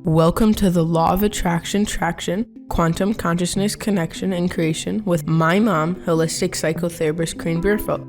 Welcome to the Law of Attraction, Traction, Quantum Consciousness Connection and Creation with my mom, holistic psychotherapist Koren Bierfeldt.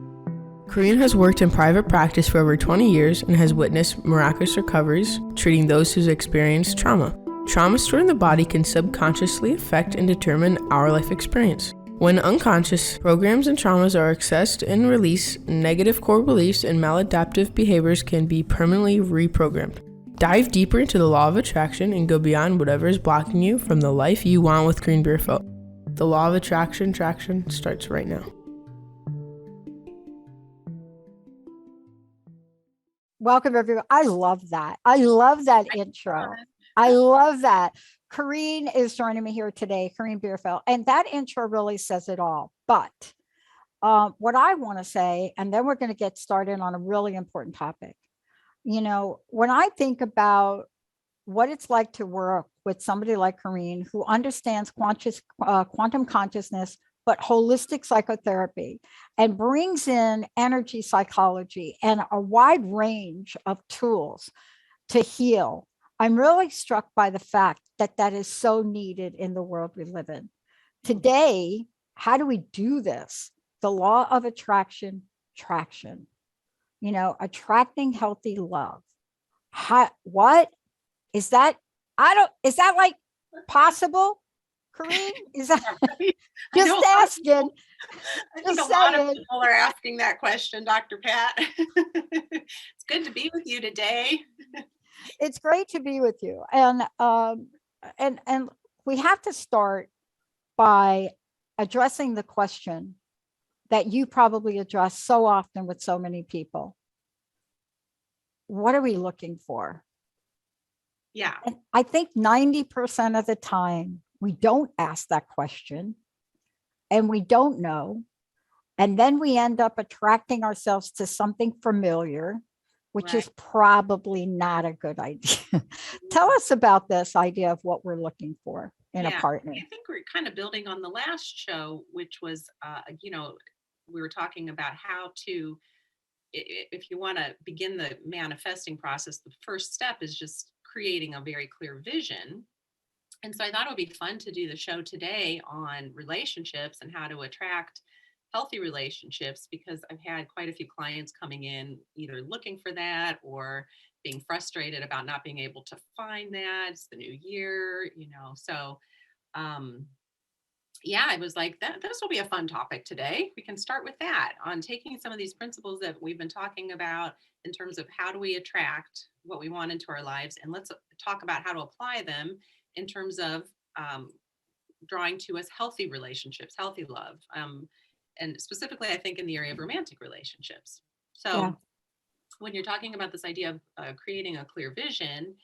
Koren has worked in private practice for over 20 years and has witnessed miraculous recoveries, treating those who've experienced trauma. Trauma stored in the body can subconsciously affect and determine our life experience. When unconscious, programs and traumas are accessed and released, negative core beliefs and maladaptive behaviors can be permanently reprogrammed. Dive deeper into the law of attraction and go beyond whatever is blocking you from the life you want with Koren Bierfeldt. The law of attraction, traction starts right now. Welcome, everyone. I love that. I love that intro. I love that. Koren is joining me here today, Koren Bierfeldt, and that intro really says it all. But what I want to say, and then we're going to get started on a really important topic. You know, when I think about what it's like to work with somebody like Koren, who understands quantum consciousness, but holistic psychotherapy, and brings in energy psychology and a wide range of tools to heal, I'm really struck by the fact that that is so needed in the world we live in. Today, how do we do this? The law of attraction, traction. You know, attracting healthy love. What is that? Is that like possible, Koren? Is that just asking? I think a lot of people are asking that question, Dr. Pat. It's good to be with you today. It's great to be with you. And we have to start by addressing the question that you probably address so often with so many people. What are we looking for? Yeah. And I think 90% of the time we don't ask that question and we don't know. And then we end up attracting ourselves to something familiar, which is probably not a good idea. Tell us about this idea of what we're looking for in a partner. I think we're kind of building on the last show, which was, we were talking about how to, if you want to begin the manifesting process, the first step is just creating a very clear vision. And so I thought it would be fun to do the show today on relationships and how to attract healthy relationships, because I've had quite a few clients coming in either looking for that or being frustrated about not being able to find that. It's the new year, so I was like, this will be a fun topic today. We can start with that, on taking some of these principles that we've been talking about in terms of how do we attract what we want into our lives, and let's talk about how to apply them in terms of drawing to us healthy relationships, healthy love, and specifically, I think in the area of romantic relationships. So when you're talking about this idea of creating a clear vision,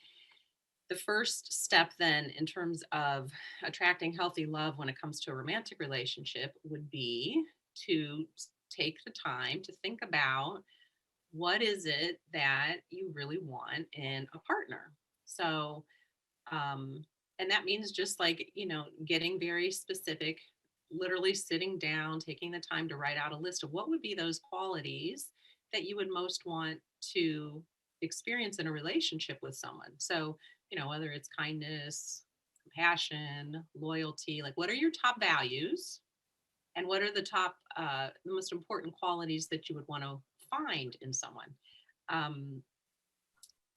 the first step then in terms of attracting healthy love when it comes to a romantic relationship would be to take the time to think about what is it that you really want in a partner. So, and that means just like, getting very specific, literally sitting down, taking the time to write out a list of what would be those qualities that you would most want to experience in a relationship with someone. So, whether it's kindness, compassion, loyalty, like what are your top values, and what are the top, the most important qualities that you would want to find in someone.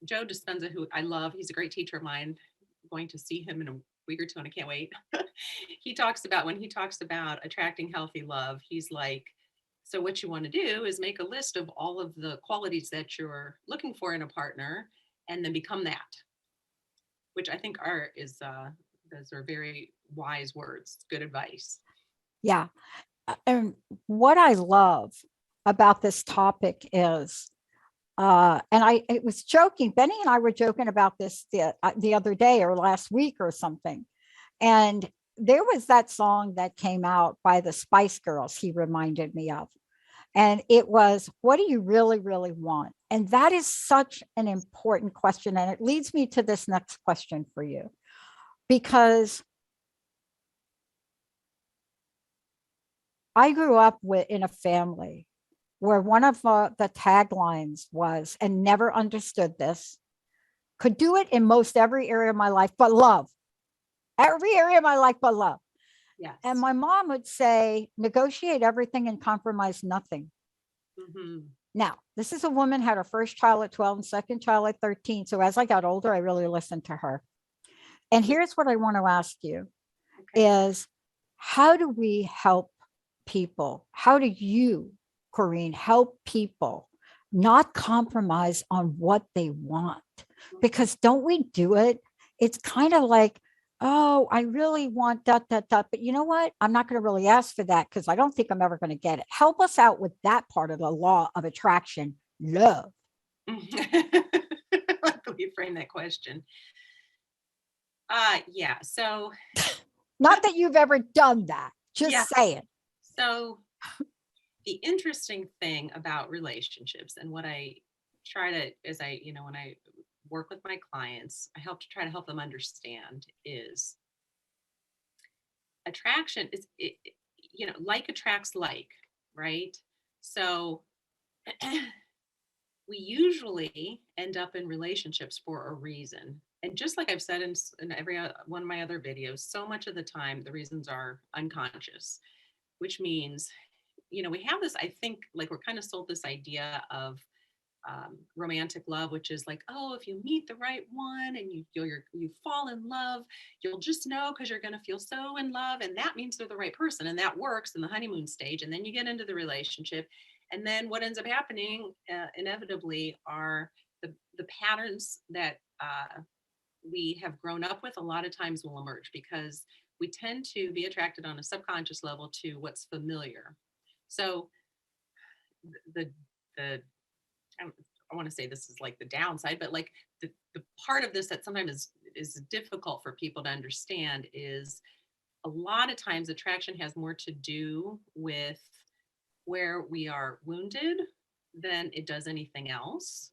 Joe Dispenza, who I love, he's a great teacher of mine. I'm going to see him in a week or two and I can't wait. When he talks about attracting healthy love, he's like, so what you want to do is make a list of all of the qualities that you're looking for in a partner and then become that, which I think those are very wise words, good advice. Yeah. And what I love about this topic is, it was joking, Benny and I were joking about this the other day or last week or something. And there was that song that came out by the Spice Girls he reminded me of. And it was, what do you really, really want? And that is such an important question. And it leads me to this next question for you, because I grew up in a family where one of the taglines was, and never understood this, could do it in most every area of my life, but love. Every area of my life, but love. Yes. And my mom would say, negotiate everything and compromise nothing. Mm-hmm. Now, this is a woman, had her first child at 12 and second child at 13. So as I got older, I really listened to her. And here's what I want to ask you is, how do we help people? How do you, Koren, help people not compromise on what they want? Because don't we do it? It's kind of like, oh, I really want that, but you know what? I'm not going to really ask for that because I don't think I'm ever going to get it. Help us out with that part of the law of attraction, love. Let me frame that question. Yeah. So, not that you've ever done that, just saying. So the interesting thing about relationships, and what I try to, as I, when I work with my clients, I try to help them understand is attraction is, like attracts like, right? So we usually end up in relationships for a reason. And just like I've said in every one of my other videos, so much of the time, the reasons are unconscious, which means, we have this, I think, like we're kind of sold this idea of romantic love, which is like, oh, if you meet the right one and you fall in love, you'll just know because you're going to feel so in love, and that means they're the right person, and that works in the honeymoon stage, and then you get into the relationship, and then what ends up happening inevitably are the patterns that we have grown up with. A lot of times will emerge because we tend to be attracted on a subconscious level to what's familiar. So the I want to say this is like the downside, but like the part of this that sometimes is difficult for people to understand is a lot of times attraction has more to do with where we are wounded than it does anything else.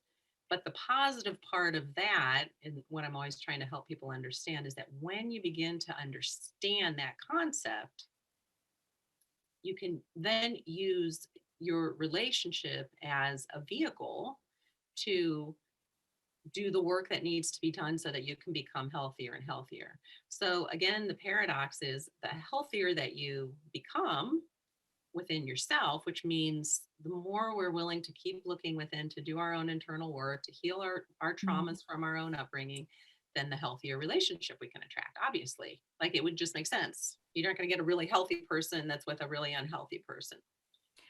But the positive part of that, and what I'm always trying to help people understand, is that when you begin to understand that concept, you can then use your relationship as a vehicle to do the work that needs to be done so that you can become healthier and healthier. So again, the paradox is the healthier that you become within yourself, which means the more we're willing to keep looking within to do our own internal work, to heal our traumas from our own upbringing, then the healthier relationship we can attract, obviously. Like, it would just make sense. You're not going to get a really healthy person that's with a really unhealthy person.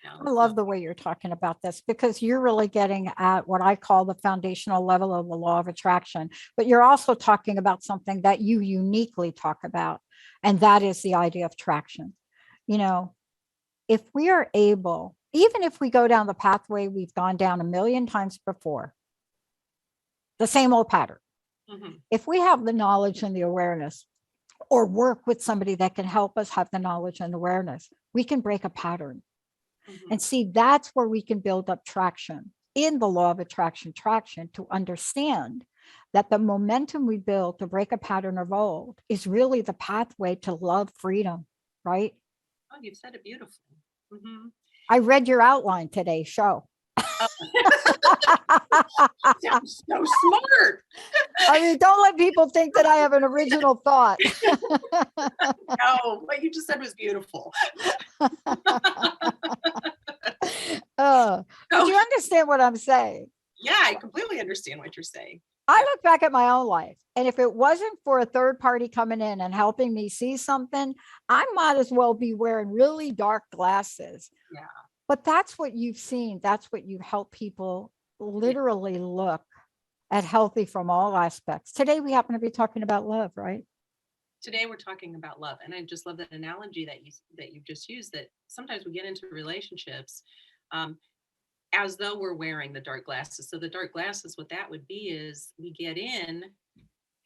I love the way you're talking about this, because you're really getting at what I call the foundational level of the law of attraction, but you're also talking about something that you uniquely talk about, and that is the idea of traction. If we are able, even if we go down the pathway we've gone down a million times before, the same old pattern, if we have the knowledge and the awareness, or work with somebody that can help us have the knowledge and awareness, we can break a pattern. And see, that's where we can build up traction in the law of attraction, to understand that the momentum we build to break a pattern of old is really the pathway to love, freedom, right? Oh, you've said it beautifully. I read your outline today, show. Sounds so smart. I mean, don't let people think that I have an original thought. No, what you just said was beautiful. But you understand what I'm saying? Yeah, I completely understand what you're saying. I look back at my own life, and if it wasn't for a third party coming in and helping me see something, I might as well be wearing really dark glasses. Yeah. But that's what you've seen. That's what you help people literally look at healthy from all aspects. Today, we happen to be talking about love, right? Today we're talking about love, and I just love that analogy that you just used, that sometimes we get into relationships as though we're wearing the dark glasses. So the dark glasses, what that would be is we get in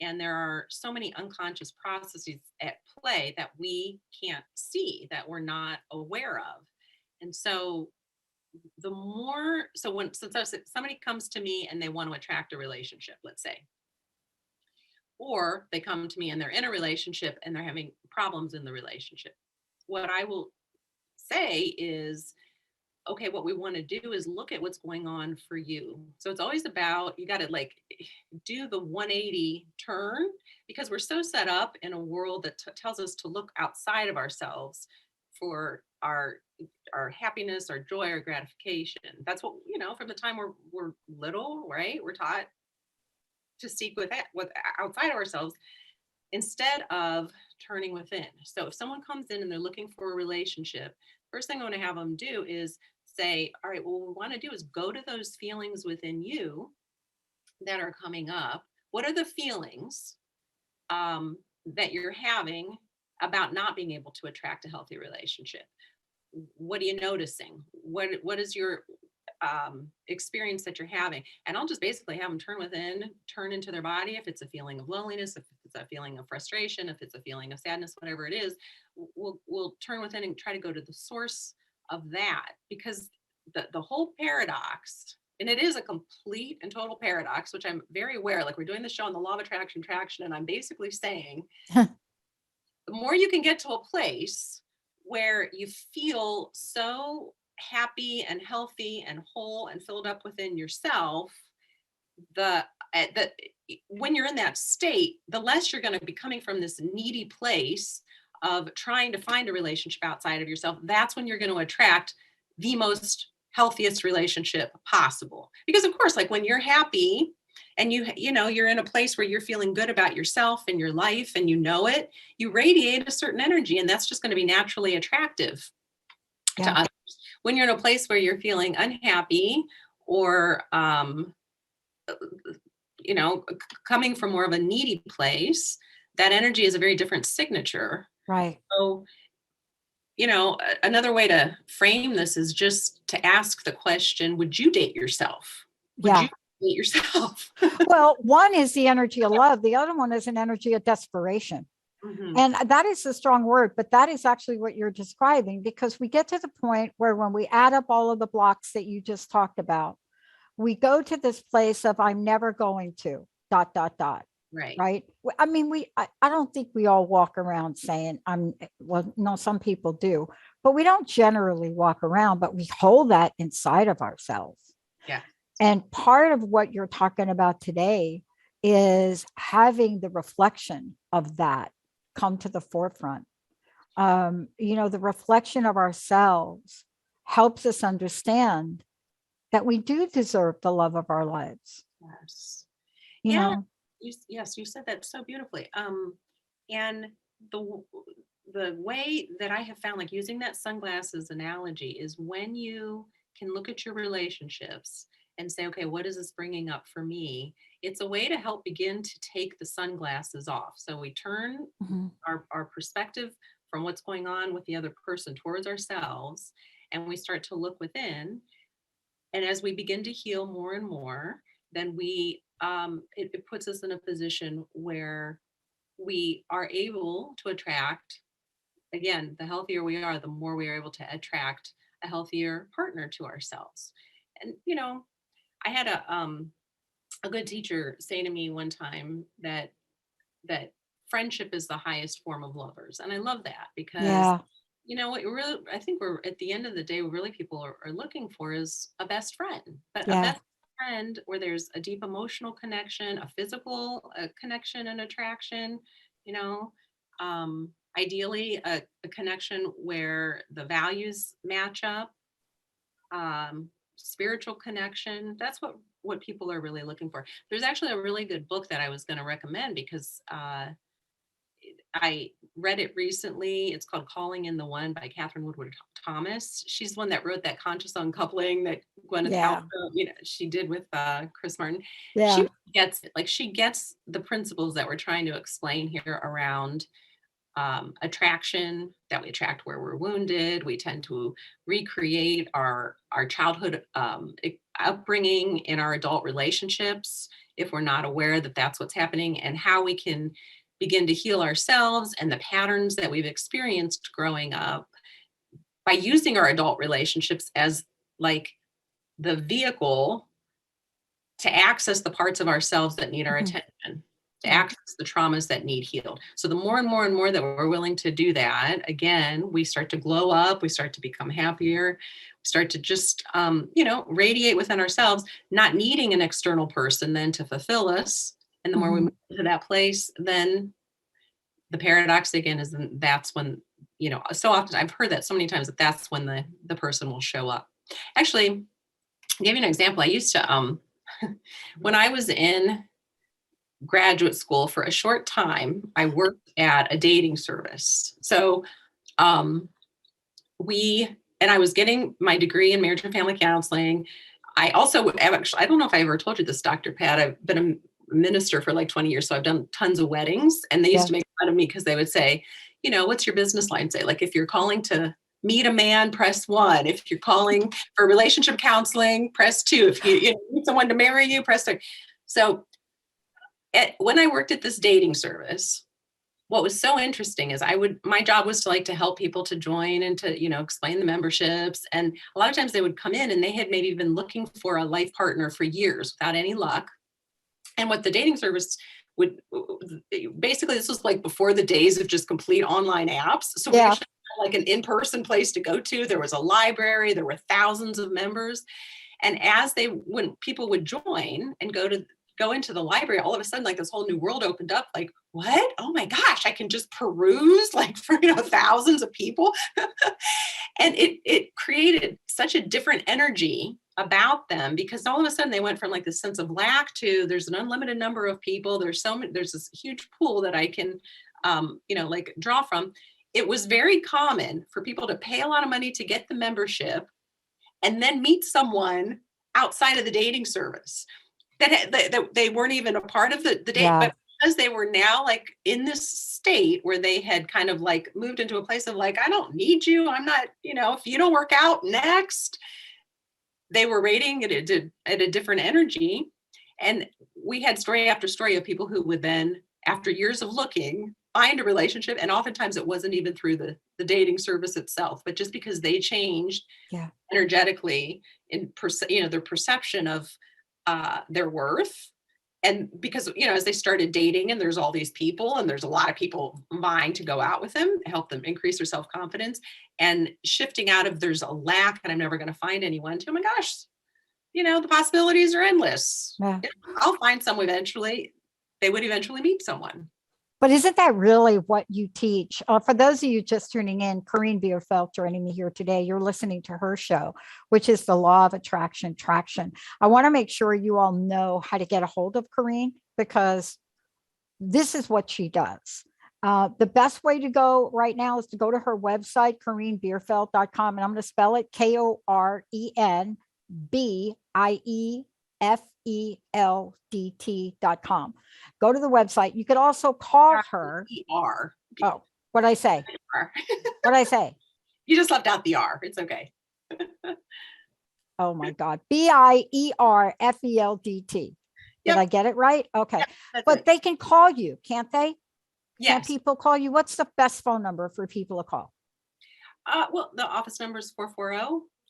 and there are so many unconscious processes at play that we can't see, that we're not aware of. And so since somebody comes to me and they want to attract a relationship, let's say, or they come to me and they're in a relationship and they're having problems in the relationship, what I will say is, okay, what we want to do is look at what's going on for you. So it's always about, you got to like do the 180 turn, because we're so set up in a world that tells us to look outside of ourselves for our happiness, our joy, our gratification. That's what, from the time we're little, right? We're taught to seek with outside of ourselves instead of turning within. So if someone comes in and they're looking for a relationship, first thing I want to have them do is say, all right, well, what we want to do is go to those feelings within you that are coming up. What are the feelings that you're having about not being able to attract a healthy relationship? What are you noticing? What is your experience that you're having? And I'll just basically have them turn into their body. If it's a feeling of loneliness, if it's a feeling of frustration, if it's a feeling of sadness, whatever it is, we'll turn within and try to go to the source of that, because the whole paradox, and it is a complete and total paradox, which I'm very aware, like we're doing the show on the law of attraction, and I'm basically saying the more you can get to a place where you feel so happy and healthy and whole and filled up within yourself, when you're in that state, the less you're going to be coming from this needy place of trying to find a relationship outside of yourself. That's when you're going to attract the most healthiest relationship possible. Because of course, like when you're happy and you're in a place where you're feeling good about yourself and your life, and it, you radiate a certain energy, and that's just going to be naturally attractive to others. When you're in a place where you're feeling unhappy or coming from more of a needy place, that energy is a very different signature. Right. So, another way to frame this is just to ask the question, would you date yourself? Would you date yourself? Well, one is the energy of love. The other one is an energy of desperation. Mm-hmm. And that is a strong word, but that is actually what you're describing, because we get to the point where when we add up all of the blocks that you just talked about, we go to this place of I'm never going to ... Right. I mean, I don't think we all walk around saying no, some people do, but we don't generally walk around, but we hold that inside of ourselves. Yeah. And part of what you're talking about today is having the reflection of that come to the forefront. The reflection of ourselves helps us understand that we do deserve the love of our lives. Yes. Yes, you said that so beautifully. And the way that I have found, like using that sunglasses analogy, is when you can look at your relationships and say, okay, what is this bringing up for me? It's a way to help begin to take the sunglasses off. So we turn our perspective from what's going on with the other person towards ourselves, and we start to look within. And as we begin to heal more and more, then it puts us in a position where we are able to attract, again, the healthier we are, the more we are able to attract a healthier partner to ourselves. And, I had a good teacher say to me one time that friendship is the highest form of lovers. And I love that, because I think we're at the end of the day, really people are looking for is a best friend, but a best friend where there's a deep emotional connection, a physical connection and attraction, ideally a connection where the values match up, spiritual connection. That's what people are really looking for. There's actually a really good book that I was going to recommend, because I read it recently. It's called Calling in the One by Katherine Woodward Thomas. She's the one that wrote that conscious uncoupling that Gwyneth Paltrow, she did with Chris Martin. Yeah. She gets it. Like, she gets the principles that we're trying to explain here around attraction, that we attract where we're wounded. We tend to recreate our childhood upbringing in our adult relationships if we're not aware that that's what's happening, and how we can begin to heal ourselves and the patterns that we've experienced growing up by using our adult relationships as like the vehicle to access the parts of ourselves that need our attention, to access the traumas that need healed. So the more and more and more that we're willing to do that, again, we start to glow up, we start to become happier, start to just, radiate within ourselves, not needing an external person then to fulfill us. And the more we move to that place, then the paradox again is that's when, so often I've heard that so many times that that's when the person will show up. Actually, I'll give you an example. I used to, when I was in graduate school for a short time, I worked at a dating service. So I was getting my degree in marriage and family counseling. I also actually, I don't know if I ever told you this, Dr. Pat, I've been a minister for like 20 years. So I've done tons of weddings, and they used to make fun of me because they would say, what's your business line say? Like, if you're calling to meet a man, press 1. If you're calling for relationship counseling, press 2. If you need someone to marry you, press 3. So when I worked at this dating service, what was so interesting is my job was to help people to join and to, explain the memberships. And a lot of times they would come in and they had maybe been looking for a life partner for years without any luck. And what the dating service would basically, this was like before the days of just complete online apps. So we actually had like an in-person place to go to. There was a library, there were thousands of members. And when people would join and go into the library, all of a sudden, like this whole new world opened up. Like, what? Oh my gosh, I can just peruse like for thousands of people. And it created such a different energy about them, because all of a sudden they went from like this sense of lack to there's an unlimited number of people. There's this huge pool that I can draw from. It was very common for people to pay a lot of money to get the membership and then meet someone outside of the dating service that they weren't even a part of the date, but because they were now like in this state where they had kind of like moved into a place of like, I don't need you. I'm not, if you don't work out next, they were rating it at a different energy. And we had story after story of people who would then, after years of looking, find a relationship. And oftentimes it wasn't even through the dating service itself, but just because they changed energetically in their perception of their worth. And because, as they started dating and there's all these people and there's a lot of people vying to go out with them, help them increase their self-confidence, and shifting out of there's a lack and I'm never going to find anyone to, oh my gosh, the possibilities are endless. Yeah. I'll find someone eventually. They would eventually meet someone. But isn't that really what you teach? For those of you just tuning in, Koren Bierfeldt joining me here today. You're listening to her show, which is the Law of Attraction Traction. I want to make sure you all know how to get a hold of Koren, because this is what she does. The best way to go right now is to go to her website, KorenBierfeldt.com, and I'm going to spell it KorenBierfeldt.com. Go to the website. You could also call her. Oh, what'd I say? What'd I say? You just left out the R. It's okay. Oh my God. Bierfeldt. Did I get it right? Okay. Yep, but they can call you, can't they? Yes. Can people call you? What's the best phone number for people to call? Well, the office number is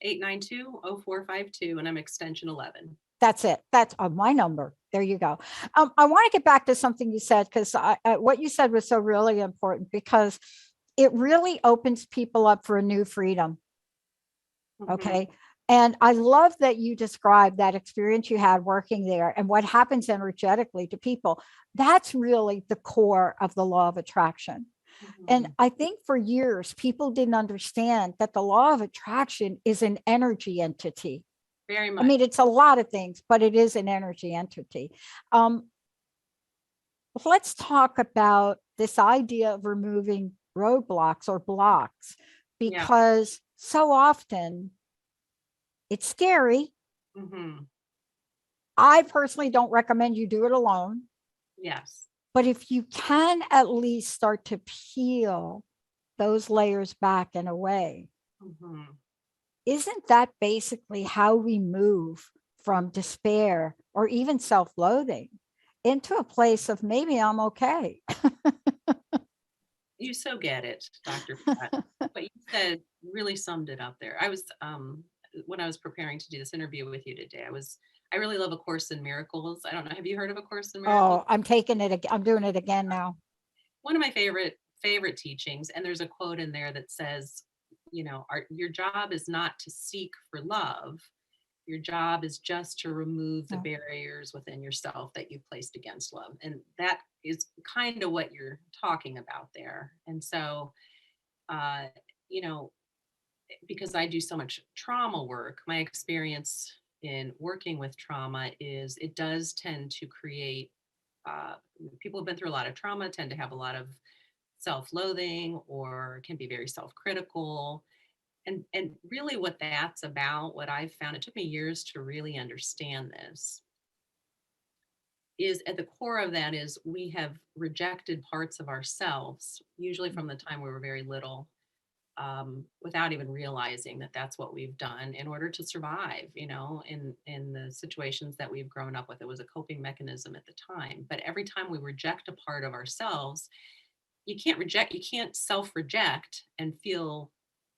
440-892-0452, and I'm extension 11. That's it. That's my number. There you go. I want to get back to something you said, because what you said was so really important, because it really opens people up for a new freedom. Mm-hmm. Okay. And I love that you described that experience you had working there and what happens energetically to people. That's really the core of the law of attraction. Mm-hmm. And I think for years, people didn't understand that the law of attraction is an energy entity. Very much. I mean, it's a lot of things, but it is an energy entity. Let's talk about this idea of removing roadblocks or blocks, because so often it's scary. Mm-hmm. I personally don't recommend you do it alone. Yes. But if you can at least start to peel those layers back and away, mm-hmm. Isn't that basically how we move from despair or even self-loathing into a place of maybe I'm okay? You so get it, Dr. Pat. What you said really summed it up there. I was, when I was preparing to do this interview with you today, I really love A Course in Miracles. I don't know. Have you heard of A Course in Miracles? Oh, I'm doing it again now. One of my favorite teachings. And there's a quote in there that says, your job is not to seek for love. Your job is just to remove the Yeah. barriers within yourself that you've placed against love. And that is kind of what you're talking about there. And so, uh, you know, because I do so much trauma work, my experience in working with trauma is it does tend to create, uh, people who've been through a lot of trauma tend to have a lot of self-loathing or can be very self-critical. And really what that's about, what I've found, it took me years to really understand this, is at the core of that is we have rejected parts of ourselves, usually from the time we were very little, without even realizing that that's what we've done in order to survive, in the situations that we've grown up with. It was a coping mechanism at the time. But every time we reject a part of ourselves, you can't self-reject and feel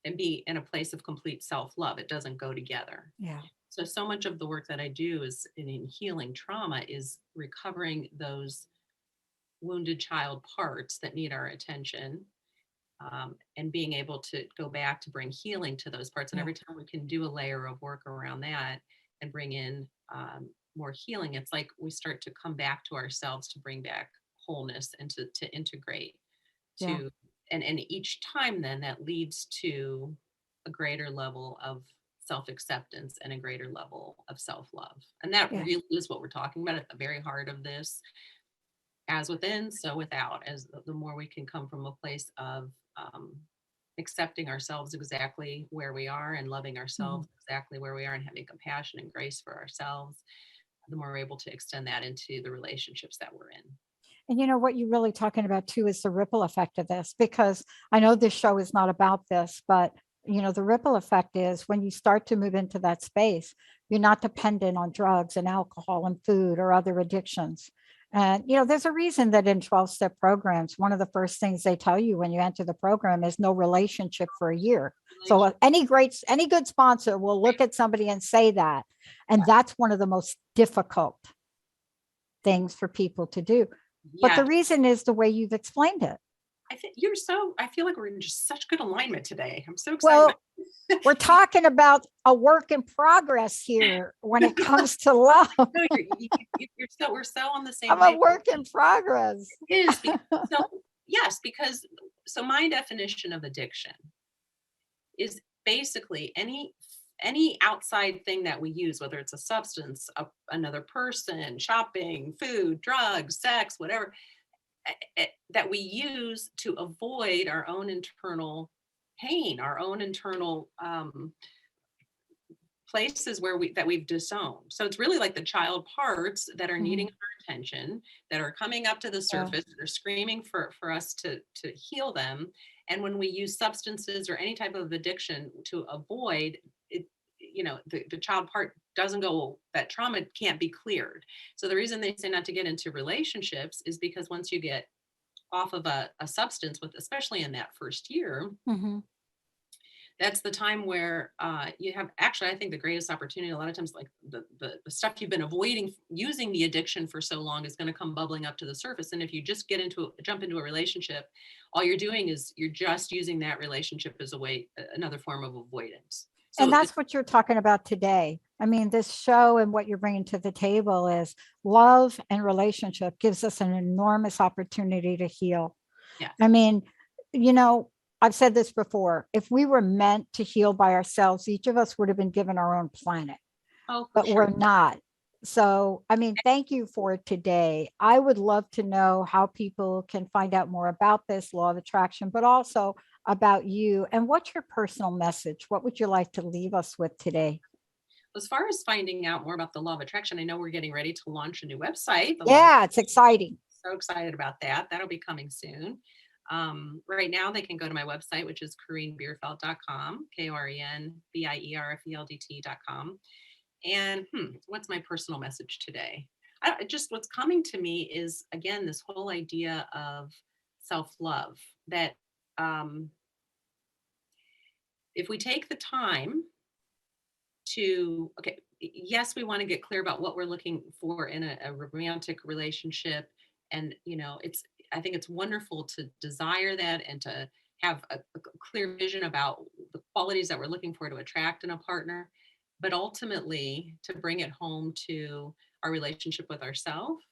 and be in a place of complete self-love. It doesn't go together. Yeah. So much of the work that I do is in healing trauma is recovering those wounded child parts that need our attention, and being able to go back to bring healing to those parts. And Yeah. every time we can do a layer of work around that and bring in, more healing, it's like we start to come back to ourselves to bring back wholeness and to integrate Yeah. to, and each time then that leads to a greater level of self-acceptance and a greater level of self-love. And that Yeah. really is what we're talking about at the very heart of this. As within, so without. As the more we can come from a place of, accepting ourselves exactly where we are and loving Mhm. ourselves exactly where we are and having compassion and grace for ourselves, the more we're able to extend that into the relationships that we're in. And what you're really talking about too is the ripple effect of this, because I know this show is not about this, but the ripple effect is when you start to move into that space, you're not dependent on drugs and alcohol and food or other addictions. And there's a reason that in 12-step programs, one of the first things they tell you when you enter the program is no relationship for a year. So any good sponsor will look at somebody and say that. And that's one of the most difficult things for people to do. But Yeah, the reason is the way you've explained it. I feel like we're in just such good alignment today. I'm so excited. Well, we're talking about a work in progress here when it comes to love. No, we're so on the same I'm a page. work in progress. It is yes, because so my definition of addiction is basically any outside thing that we use, whether it's a substance, another person, shopping, food, drugs, sex, whatever, that we use to avoid our own internal pain, our own internal, places that we've disowned. So it's really like the child parts that are needing Mhm. our attention, that are coming up to the Yeah. surface, that are screaming for us to heal them. And when we use substances or any type of addiction to avoid it, the child part doesn't go, that trauma can't be cleared. So the reason they say not to get into relationships is because once you get off of a substance, with especially in that first year, Mhm. that's the time where, you have, actually, I think the greatest opportunity a lot of times, like the stuff you've been avoiding using the addiction for so long is going to come bubbling up to the surface. And if you just jump into a relationship, all you're doing is you're just using that relationship as a way, another form of avoidance. And So that's what you're talking about today. I mean, this show and what you're bringing to the table is love and relationship gives us an enormous opportunity to heal. yeah. I mean, you know, I've said this before. If we were meant to heal by ourselves, each of us would have been given our own planet, Oh, for but sure. we're not. So, I mean, thank you for today. I would love to know how people can find out more about this law of attraction, but also about you and what's your personal message? What would you like to leave us with today? As far as finding out more about the law of attraction, I know we're getting ready to launch a new website. Yeah, it's exciting. So excited about that. That'll be coming soon. Right now, they can go to my website, which is KorenBierfeldt.com, KorenBierfeldt.com. And what's my personal message today? Just what's coming to me is, again, this whole idea of self-love, that, if we take the time to, okay, yes, we want to get clear about what we're looking for in a romantic relationship. And, I think it's wonderful to desire that and to have a clear vision about qualities that we're looking for to attract in a partner, but ultimately to bring it home to our relationship with ourselves,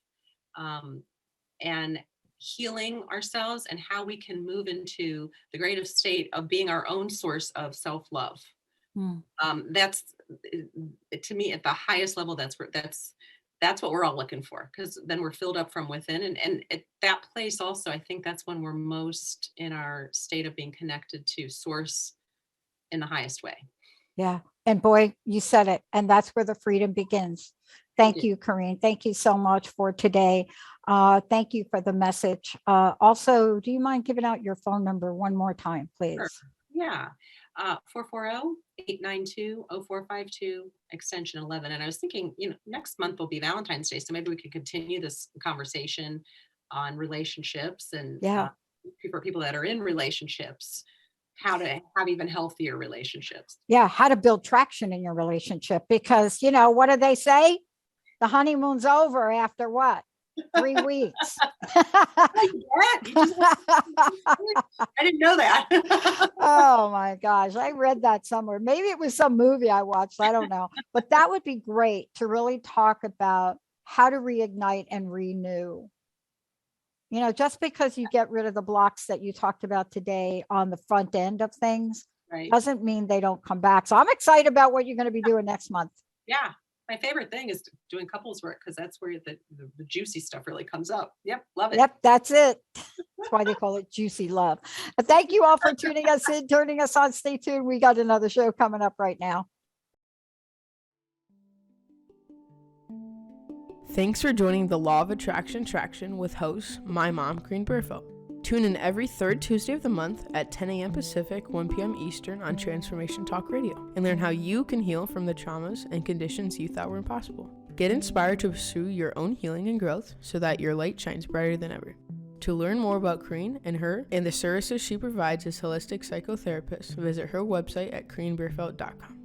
and healing ourselves, and how we can move into the greater state of being our own source of self-love. Mm. That's to me at the highest level. That's what we're all looking for, because then we're filled up from within, and at that place also, I think that's when we're most in our state of being connected to source in the highest way. Yeah. And boy, you said it. And that's where the freedom begins. Thank Yeah. you, Koren. Thank you so much for today. Thank you for the message. Also, do you mind giving out your phone number one more time, please? Sure. Yeah. 440-892-0452, extension 11. And I was thinking, next month will be Valentine's Day, so maybe we could continue this conversation on relationships, and Yeah. for people that are in relationships, how to have even healthier relationships. Yeah. How to build traction in your relationship, because, what do they say? The honeymoon's over after what? 3 weeks. I didn't know that. Oh my gosh. I read that somewhere. Maybe it was some movie I watched. I don't know. But that would be great to really talk about how to reignite and renew. Just because you get rid of the blocks that you talked about today on the front end of things, Right. doesn't mean they don't come back. So I'm excited about what you're going to be doing next month. Yeah. My favorite thing is doing couples work, because that's where the juicy stuff really comes up. Yep. Love it. Yep. That's it. That's why they call it juicy love. But thank you all for tuning us in, turning us on. Stay tuned. We got another show coming up right now. Thanks for joining the Law of Attraction Traction with host, my mom, Koren Bierfeldt. Tune in every third Tuesday of the month at 10 a.m. Pacific, 1 p.m. Eastern on Transformation Talk Radio, and learn how you can heal from the traumas and conditions you thought were impossible. Get inspired to pursue your own healing and growth so that your light shines brighter than ever. To learn more about Koren and the services she provides as holistic psychotherapist, visit her website at korenbierfeldt.com.